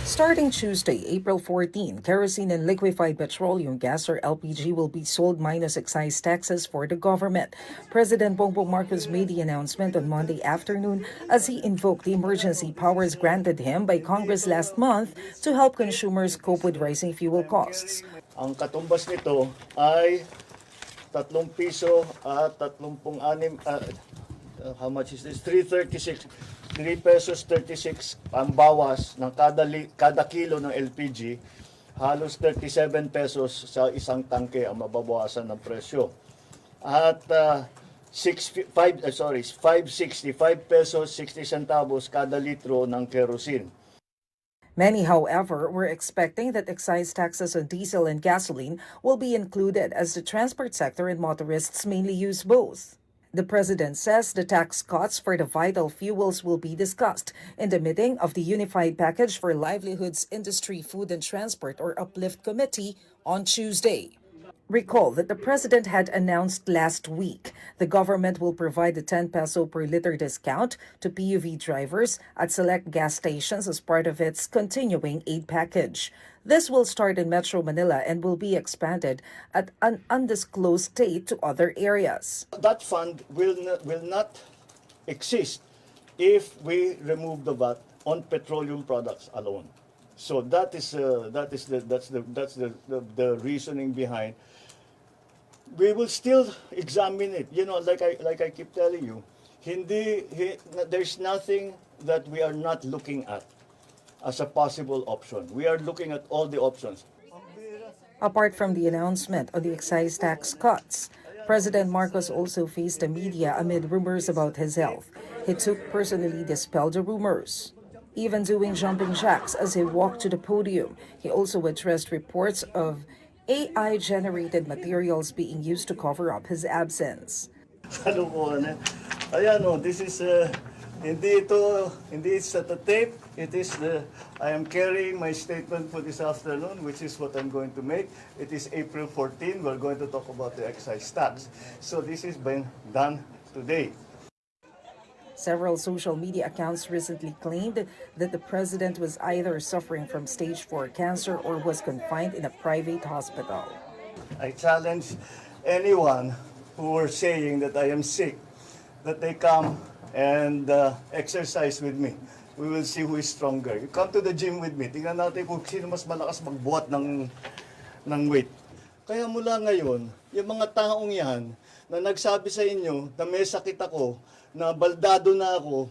Starting Tuesday, April 14, kerosene and liquefied petroleum gas or LPG will be sold minus excise taxes for the government. President Bongbong Marcos made the announcement on Monday afternoon as he invoked the emergency powers granted him by Congress last month to help consumers cope with rising fuel costs. Ang katumbas nito ay 3 piso at 36, how much is this? 336. 3 pesos 36 ang bawas ng kada kilo ng LPG, halos 37 pesos sa isang tangke ang mababawasan ng presyo. At 565 pesos 60 centavos kada litro ng kerosene. Many, however, were expecting that excise taxes on diesel and gasoline will be included as the transport sector and motorists mainly use both. The president says the tax cuts for the vital fuels will be discussed in the meeting of the Unified Package for Livelihoods Industry, Food and Transport or UPLIFT Committee on Tuesday. Recall that the president had announced last week the government will provide a 10 peso per liter discount to PUV drivers at select gas stations as part of its continuing aid package. This will start in Metro Manila and will be expanded at an undisclosed date to other areas. That fund will not exist if we remove the VAT on petroleum products alone. So that's the reasoning behind. We will still examine it. You know, like I keep telling you, there's nothing that we are not looking at as a possible option. We are looking at all the options. Apart from the announcement on the excise tax cuts, President Marcos also faced the media amid rumors about his health. He took personally dispel the rumors, even doing jumping jacks as he walked to the podium. He also addressed reports of AI-generated materials being used to cover up his absence. Ano po, ayan o, this is, hindi it's at the tape, it is I am carrying my statement for this afternoon, which is what I'm going to make. It is April 14, we're going to talk about the excise tax. So this has been done today. Several social media accounts recently claimed that the president was either suffering from stage 4 cancer or was confined in a private hospital. I challenge anyone who are saying that I am sick, that they come and exercise with me. We will see who is stronger. You come to the gym with me. Tingnan natin kung sino mas malakas magbuhat ng weight. Kaya mula ngayon, yung mga taong yan na nagsabi sa inyo na may sakit ako, na baldado na ako,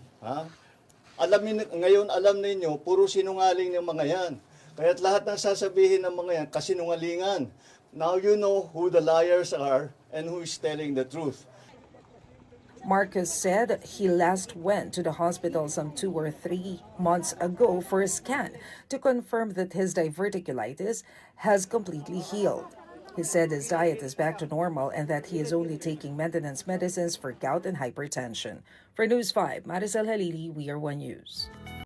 ngayon alam ninyo, puro sinungaling ng mga yan. Kaya't lahat ng sasabihin ng mga yan, kasinungalingan. Now you know who the liars are and who is telling the truth. Marcos said he last went to the hospital some 2 or 3 months ago for a scan to confirm that his diverticulitis has completely healed. He said his diet is back to normal and that he is only taking maintenance medicines for gout and hypertension. For News 5, Maricel Halili, We Are One News.